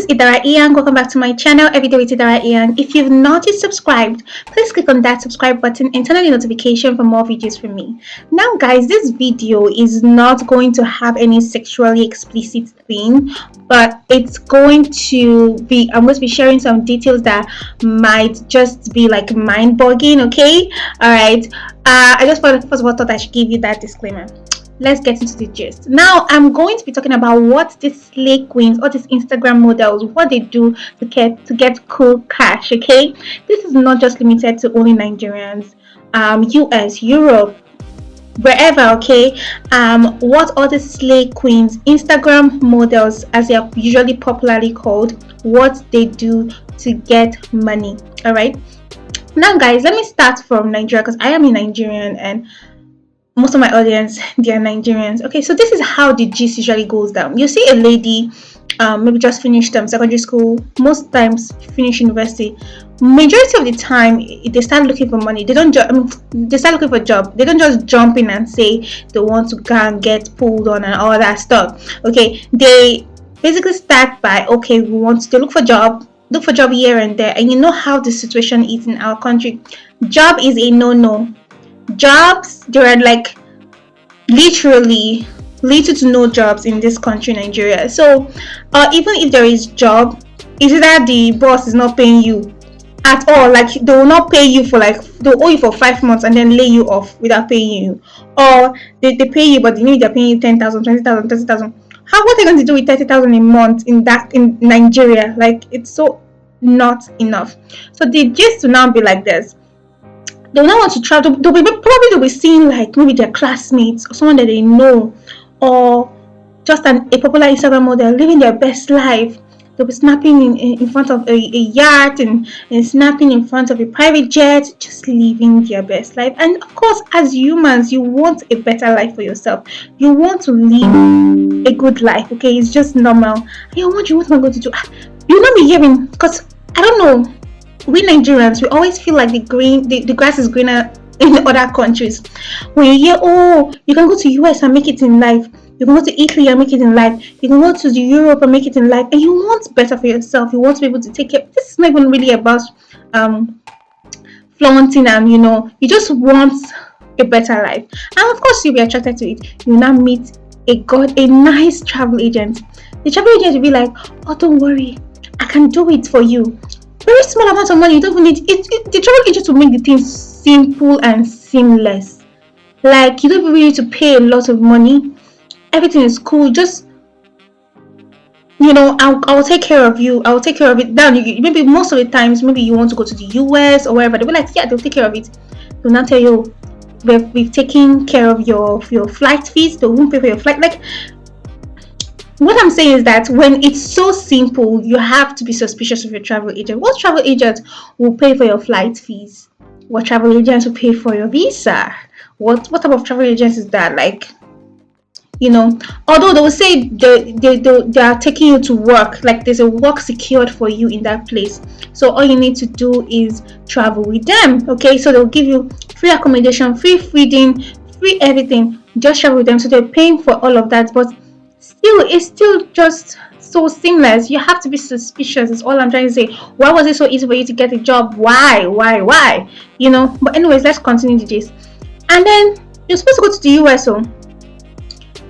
is Idara Ian. Welcome back to my channel, Everyday with Idara Ian. If you've not yet subscribed, please click on that subscribe button and turn on the notification for more videos from me. Now guys, this video is not going to have any sexually explicit thing, but it's going to be, I'm going to be sharing some details that might just be like mind-boggling, okay? Alright, I just first of all thought I should give you that disclaimer. Let's get into the gist. Now I'm going to be talking about what these slay queens or these Instagram models, what they do to get cool cash. Okay, this is not just limited to only Nigerians, US, Europe, wherever. Okay, what other slay queens, Instagram models as they are usually popularly called, what they do to get money. All right, now guys, let me start from Nigeria because I am a Nigerian and most of my audience, they are Nigerians. Okay, so this is how the gist usually goes down. You see a lady, maybe just finished secondary school, most times finish university. Majority of the time, they start looking for money. They don't they start looking for a job. They don't just jump in and say they want to go and get pulled on and all that stuff. Okay, they basically start by, okay, we want to look for job here and there. And you know how the situation is in our country. Job is a no-no. Jobs, there are like literally little to no jobs in this country, Nigeria. So even if there is job, is it that the boss is not paying you at all? Like they will not pay you for they'll owe you for 5 months and then lay you off without paying you, or they pay you but they're paying you 10,000, 20,000, 30,000. What are they going to do with 30,000 a month in Nigeria? Like, it's so not enough. So the gist will now be like this. They will not want to travel. They'll be seeing like maybe their classmates or someone that they know, or just a popular Instagram model living their best life. They'll be snapping in front of a yacht and snapping in front of a private jet, just living their best life. And of course, as humans, you want a better life for yourself. You want to live a good life, okay? It's just normal. What am I going to do? You'll not be hearing, because I don't know. We Nigerians, we always feel like the grass is greener in other countries. When you hear, oh, you can go to US and make it in life, you can go to Italy and make it in life, you can go to Europe and make it in life, and you want better for yourself, you want to be able to take care. This is not even really about flaunting, and you just want a better life. And of course, you'll be attracted to it. You now meet a nice travel agent. The travel agent will be like, oh, don't worry, I can do it for you. Very small amount of money. You don't even need it. The travel agent will make the things simple and seamless. Like, you don't even need to pay a lot of money. Everything is cool. Just I'll take care of you. I'll take care of it. Now, maybe most of the times, maybe you want to go to the US or wherever. They'll be like, yeah, they'll take care of it. They'll not tell you, we've taken care of your flight fees. They won't pay for your flight. Like, what I'm saying is that when it's so simple, you have to be suspicious of your travel agent. What travel agent will pay for your flight fees? What travel agents will pay for your visa? What type of travel agents is that? Like, although they will say they are taking you to work, like there's a work secured for you in that place. So all you need to do is travel with them. Okay, so they'll give you free accommodation, free feeding, free everything. Just travel with them. So they're paying for all of that, but it's still just so seamless. You have to be suspicious, is all I'm trying to say. Why was it so easy for you to get a job? Why? But anyways, let's continue the gist. And then you're supposed to go to the US,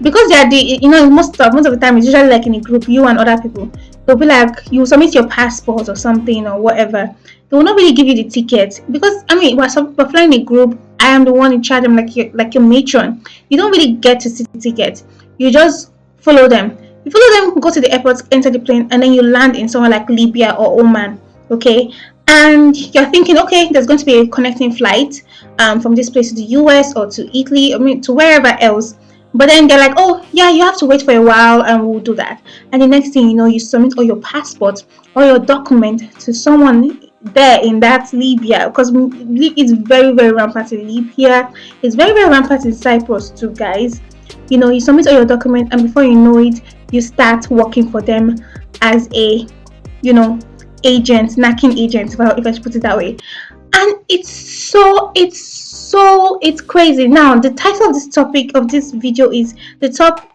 because they are most of the time it's usually like in a group, you and other people. They'll be like, you submit your passport or something or whatever. They will not really give you the ticket, because we're flying a group. I am the one in charge. I'm like your matron. You don't really get to see the ticket. You just follow them. You follow them, go to the airport, enter the plane, and then you land in somewhere like Libya or Oman. Okay, and you're thinking, okay, there's going to be a connecting flight from this place to the US or to Italy, to wherever else. But then they're like, oh yeah, you have to wait for a while and we'll do that. And the next thing you know, you submit all your passport or your document to someone there in that Libya, because it's very, very rampant in Libya. It's very, very rampant in Cyprus too, guys. You submit all your document, and before you know it, you start working for them as a agent, knacking agent, if I should put it that way. And it's crazy. Now, the title of this video is the top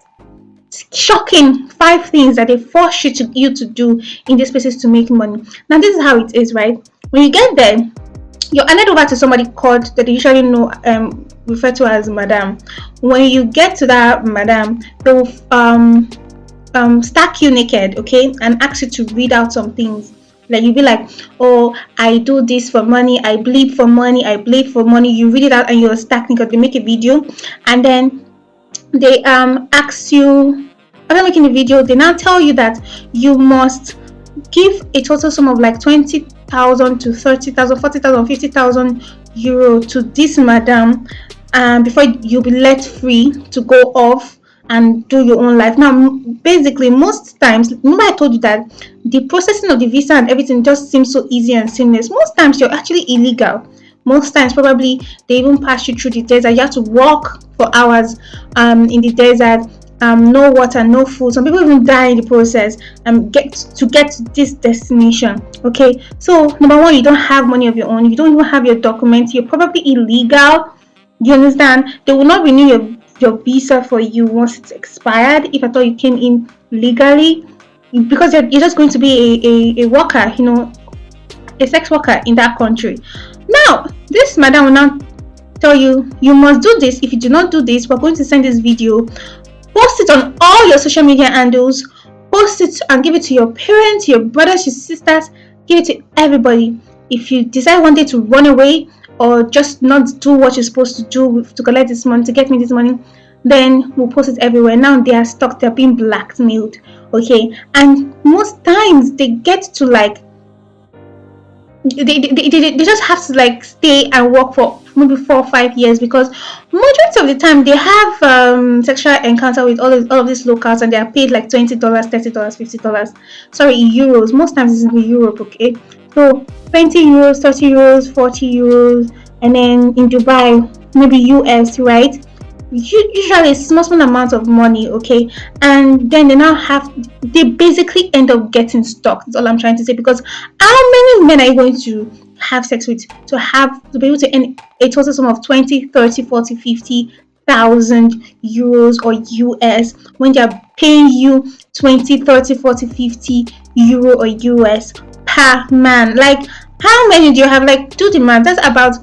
shocking 5 things that they force you to do in these places to make money. Now this is how it is, right? When you get there, you're handed over to somebody called, that they usually know, refer to as madam. When you get to that madam, they will stack you naked, okay, and ask you to read out some things. Like you'll be like, oh, I do this for money, I bleed for money, I bleed for money. You read it out and you're stacked naked. They make a video, and then they ask you, after making the video, they now tell you that you must give a total sum of like 20,000 to 30,000, 40,000, 50,000 euro to this madam, before you'll be let free to go off and do your own life. Now, basically, most times, remember I told you that the processing of the visa and everything just seems so easy and seamless. Most times, you're actually illegal. Most times, probably, they even pass you through the desert. You have to walk for hours in the desert. No water, no food. Some people even die in the process get to this destination. Okay, so number one, you don't have money of your own. You don't even have your documents. You're probably illegal. You understand? They will not renew your visa for you once it's expired, if at all you came in legally, because you're just going to be a worker, a sex worker in that country. Now, this madam will now tell you, you must do this. If you do not do this, we're going to send this video, post it on all your social media handles, post it and give it to your parents, your brothers, your sisters, give it to everybody. If you decide one day to run away or just not do what you're supposed to do to collect this money, to get me this money, then we'll post it everywhere. Now they are stuck, they're being blackmailed, okay? And most times they get to like, they just have to like stay and work for maybe 4 or 5 years, because majority of the time they have sexual encounter with all of these locals, and they are paid like $20, $30, $50. Sorry, in euros. Most times it's in Europe, okay? So 20 euros, 30 euros, 40 euros, and then in Dubai, maybe US, right? Usually a small amount of money, okay? And then they basically end up getting stuck. That's all I'm trying to say, because how many men are you going to have sex with to be able to earn a total sum of 20, 30, 40, 50,000 euros or US, when they're paying you 20, 30, 40, 50 euro or US per man? Like, how many do you have? Like, do the math. That's about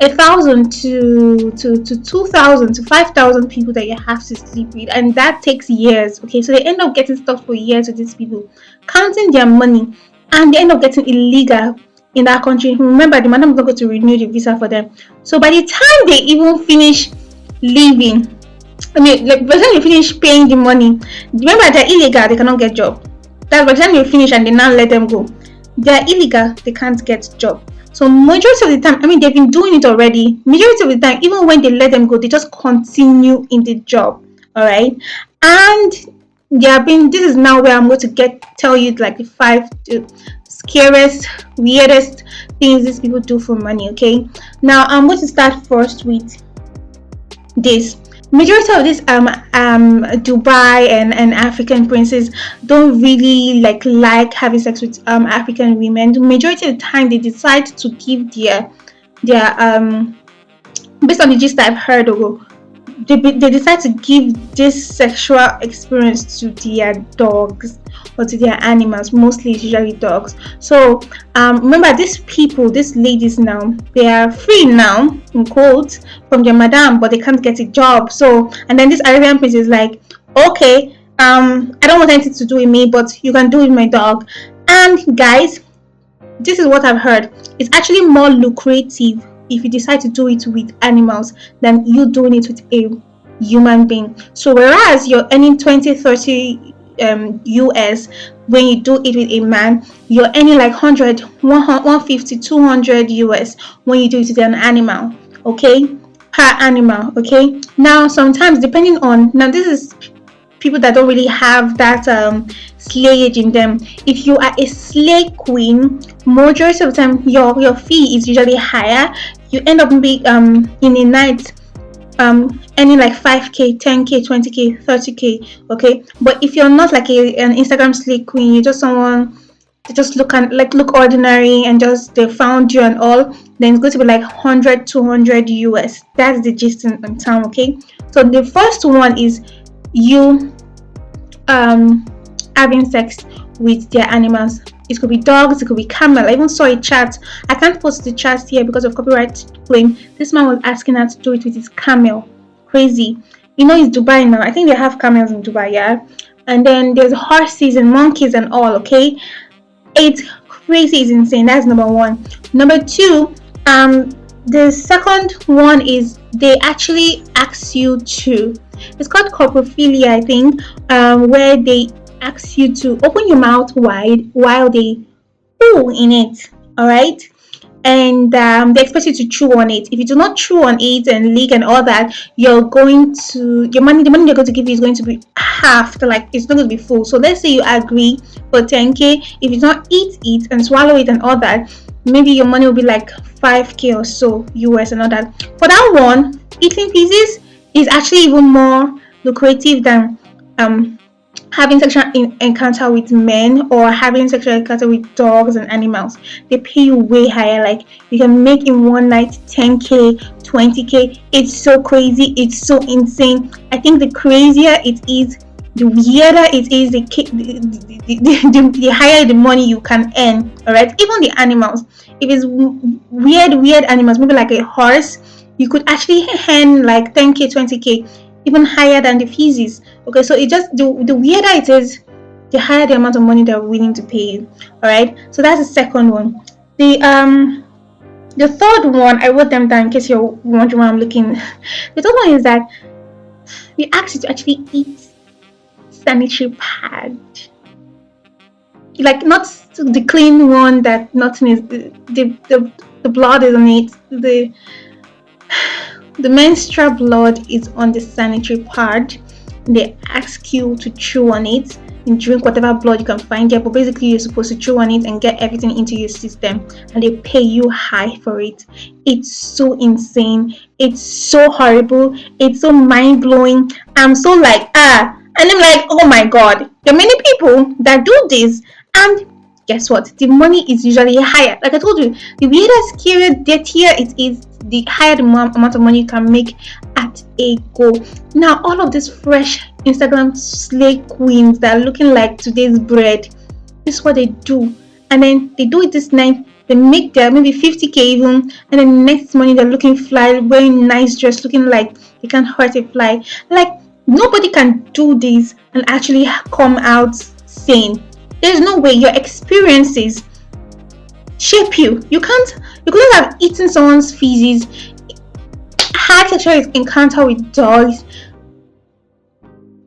1,000 to 2,000 to 5,000 people that you have to sleep with, and that takes years. Okay, so they end up getting stuck for years with these people, counting their money, and they end up getting illegal in that country. Remember, the madam is not going to renew the visa for them. So by the time they even finish leaving, like by the time you finish paying the money, remember they're illegal, they cannot get job. That's by the time you finish and they now let them go, they're illegal, they can't get job. So majority of the time, they've been doing it already. Majority of the time, even when they let them go, they just continue in the job. All right, and this is now where I'm going to tell you like the 5 scariest, weirdest things these people do for money. Okay, now I'm going to start first with this. Majority of this Dubai and African princes don't really like having sex with African women. The majority of the time they decide to give their based on the gist I've heard, they decide to give this sexual experience to their dogs or to their animals. Mostly it's usually dogs. So remember, these ladies now, they are free now, in quotes, from their madam, but they can't get a job. So, and then this Arabian prince is like, okay, I don't want anything to do with me, but you can do it with my dog. And guys, this is what I've heard, it's actually more lucrative if you decide to do it with animals than you doing it with a human being. So whereas you're earning 20, 30 US, when you do it with a man, you're earning like 100, 150, 200 US when you do it with an animal, okay, per animal. Okay, now sometimes depending on, now this is people that don't really have that slayage in them. If you are a slay queen, majority of the time your fee is usually higher. You end up being in a night earning like 5k, 10k, 20k, 30k. okay, but if you're not like an Instagram slay queen, you're just someone they just look ordinary and just they found you and all, then it's going to be like 100, 200 US. That's the gist in town. Okay, so the first one is you having sex with their animals. It could be dogs, it could be camel. I even saw a chat. I can't post the chat here because of copyright claim. This man was asking her to do it with his camel. Crazy. You know, it's Dubai now. I think they have camels in Dubai, yeah. And then there's horses and monkeys and all. Okay, it's crazy. It's insane. That's number one. Number two, the second one is they actually ask you to. It's called coprophilia, I think, where they ask you to open your mouth wide while they poo in it. All right, and they expect you to chew on it. If you do not chew on it and lick and all that, you're going to the money they're going to give you is going to be half. Like it's not going to be full. So let's say you agree for 10k. If you don't eat it and swallow it and all that, maybe your money will be like 5k or so US and all that. For that one, eating pieces is actually even more lucrative than having sexual encounter with men or having sexual encounter with dogs and animals. They pay you way higher. Like you can make in one night 10k, 20k. It's so crazy. It's so insane. I think the crazier it is, the weirder it is, the higher the money you can earn. All right, even the animals. If it's weird animals, maybe like a horse, you could actually earn like 10k, 20k, even higher than the feces. Okay, so it just the weirder it is, the higher the amount of money they're willing to pay you. All right, so that's the second one. The third one, I wrote them down in case you're wondering why I'm looking. The third one is that we ask you to actually eat sanitary pad, like not the clean one that nothing is, the blood is on it, the menstrual blood is on the sanitary pad. They ask you to chew on it and drink whatever blood you can find there, but basically you're supposed to chew on it and get everything into your system, and they pay you high for it. It's so insane, it's so horrible, it's so mind-blowing. I'm so like and I'm like, oh my god, there are many people that do this, and guess what, the money is usually higher. Like I told you, the weirder, scarier, dirtier it is, the higher the amount of money you can make at a go. Now all of these fresh Instagram slay queens that are looking like today's bread, this is what they do, and then they do it this night, they make their maybe 50k even, and then next morning they're looking fly, wearing nice dress, looking like they can't hurt a fly. Like nobody can do this and actually come out sane. There's no way. Your experiences shape you. You couldn't have eaten someone's feces, had sexual encounter with dogs,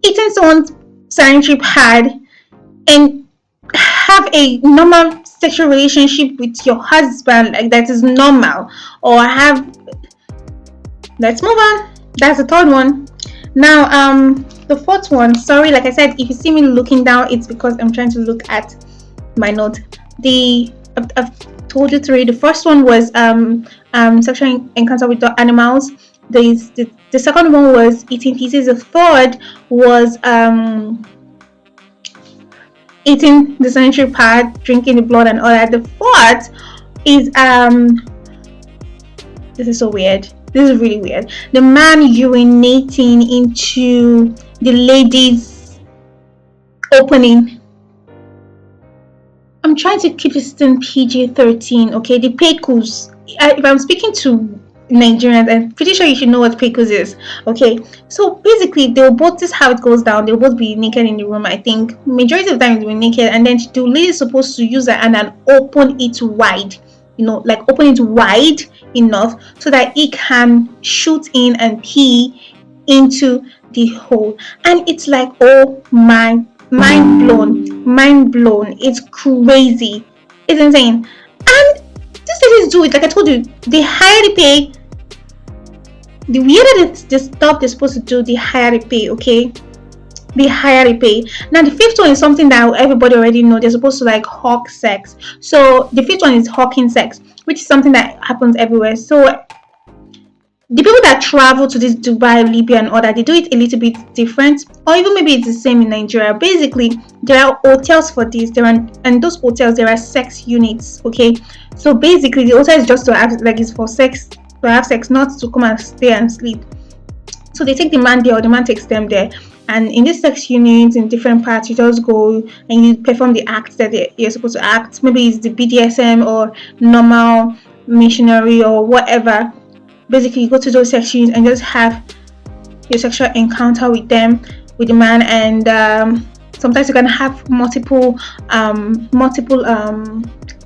eaten someone's sanitary pad, and have a normal sexual relationship with your husband, like that is normal. Or let's move on. That's the third one. Now the fourth one, sorry, like I said, if you see me looking down, it's because I'm trying to look at my note. I've told you three. The first one was sexual encounter with animals. The second one was eating pieces. The third was eating the sanitary pad, drinking the blood and all that. The fourth is this is so weird. This is really weird. The man urinating into the lady's opening. I'm trying to keep this in PG-13, okay? The pecus. If I'm speaking to Nigerians, I'm pretty sure you should know what pecus is, okay? So basically, they'll both, this is how it goes down. They'll both be naked in the room, I think. Majority of the time, they'll be naked, and then the lady is supposed to use it and then open it wide. You know, like open it wide enough so that it can shoot in and pee into the hole. And it's like, oh my, mind blown. It's crazy. It's insane. And these ladies do it, like I told you, they higher the pay. The weirder the stuff they're supposed to do, the higher the pay, okay? The higher the pay. Now the fifth one is something that everybody already know. They're supposed to like hawk sex. So the fifth one is hawking sex, which is something that happens everywhere. So the people that travel to this Dubai, Libya and all that, they do it a little bit different, or even maybe it's the same in Nigeria. Basically, there are hotels for this. And those hotels, there are sex units, okay? So basically, the hotel is just to have, like, it's for sex, to have sex, not to come and stay and sleep. So they take the man there, or the man takes them there. And in this sex unit, in different parts, you just go and you perform the acts that you're supposed to act. Maybe it's the BDSM or normal missionary or whatever. Basically, you go to those sex units and just have your sexual encounter with them, with the man. And sometimes you can have multiple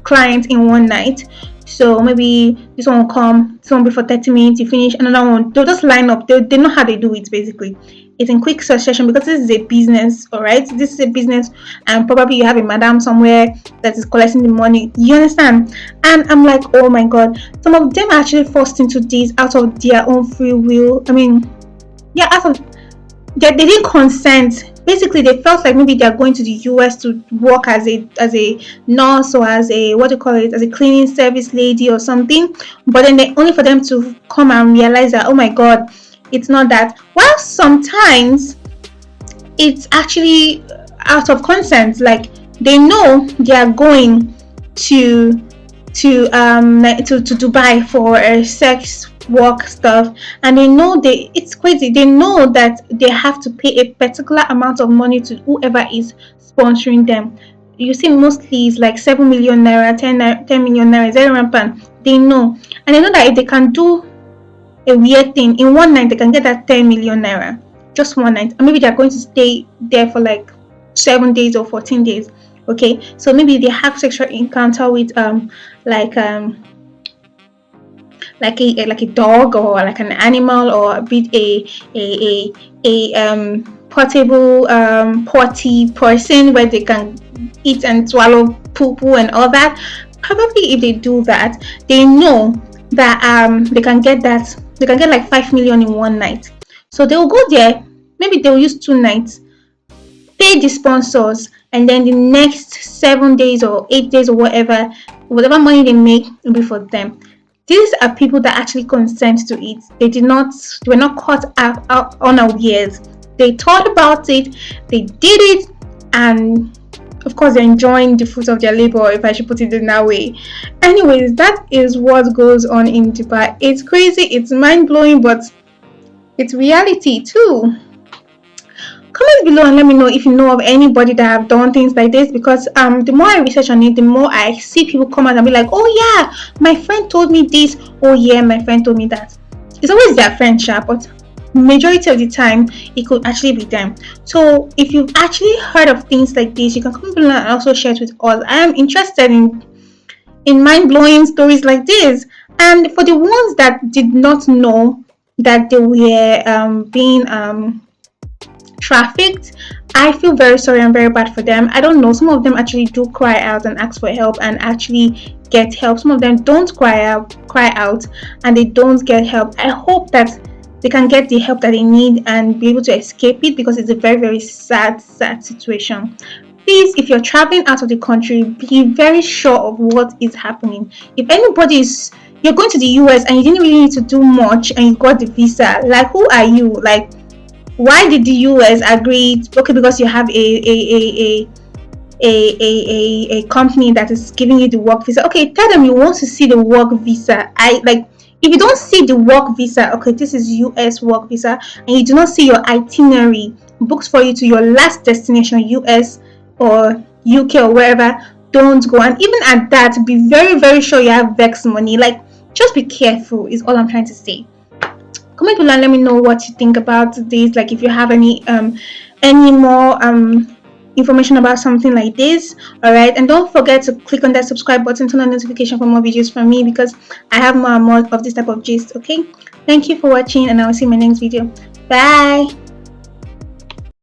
clients in one night. So maybe this one will come, this one will be for 30 minutes, you finish, another one. They'll just line up. They know how they do it basically. It's in quick succession because this is a business, all right? This is a business, and probably you have a madam somewhere that is collecting the money. You understand? And I'm like, oh my god, some of them are actually forced into this out of their own free will. I mean, yeah, out of they didn't consent. Basically, they felt like maybe they're going to the US to work as a nurse, or as a, what do you call it, as a cleaning service lady or something. But then they only for them to come and realize that, oh my god, it's not that. Well, sometimes it's actually out of consent. Like, they know they are going to Dubai for sex work stuff, and they know it's crazy. They know that they have to pay a particular amount of money to whoever is sponsoring them. You see, mostly it's like 7 million naira, 10 million naira, very rampant. They know, and they know that if they can do a weird thing in one night, they can get that 10 million naira, just one night. And maybe they're going to stay there for like 7 days or 14 days. Okay, so maybe they have sexual encounter with like a dog, or like an animal, or a bit a portable potty person where they can eat and swallow poo poo and all that. Probably if they do that, they know that they can get like 5 million in one night. So they will go there, maybe they'll use 2 nights, pay the sponsors, and then the next 7 days or 8 days or whatever money they make will be for them. These are people that actually consent to it. They were not caught out unawares. They thought about it, they did it, and of course they're enjoying the fruit of their labor, if I should put it in that way. Anyways, that is what goes on in Dubai. It's crazy, it's mind-blowing, but it's reality too. Comment below and let me know if you know of anybody that have done things like this, because the more I research on it, the more I see people come out and be like, oh yeah, my friend told me this, oh yeah, my friend told me that. It's always their friend, but majority of the time it could actually be them. So if you've actually heard of things like this, you can comment below and also share it with us. I am interested in mind-blowing stories like this. And for the ones that did not know that they were being trafficked, I feel very sorry and very bad for them. I don't know, some of them actually do cry out and ask for help and actually get help. Some of them don't cry out and they don't get help. I hope that they can get the help that they need and be able to escape it, because it's a very, very sad situation. Please, if you're traveling out of the country, be very sure of what is happening. If you're going to the US and you didn't really need to do much and you got the visa, like, who are you? Like, why did the US agree? Okay, because you have a company that is giving you the work visa. Okay, tell them you want to see the work visa. If you don't see the work visa, okay, this is US work visa, and you do not see your itinerary booked for you to your last destination, US or UK or wherever, don't go. And even at that, be very, very sure you have vex money. Like, just be careful is all I'm trying to say. Comment below and let me know what you think about this. Like, if you have any more information about something like this. All right, and don't forget to click on that subscribe button, turn on notification for more videos from me, because I have more and more of this type of gist. Okay, thank you for watching, and I will see you in my next video. Bye.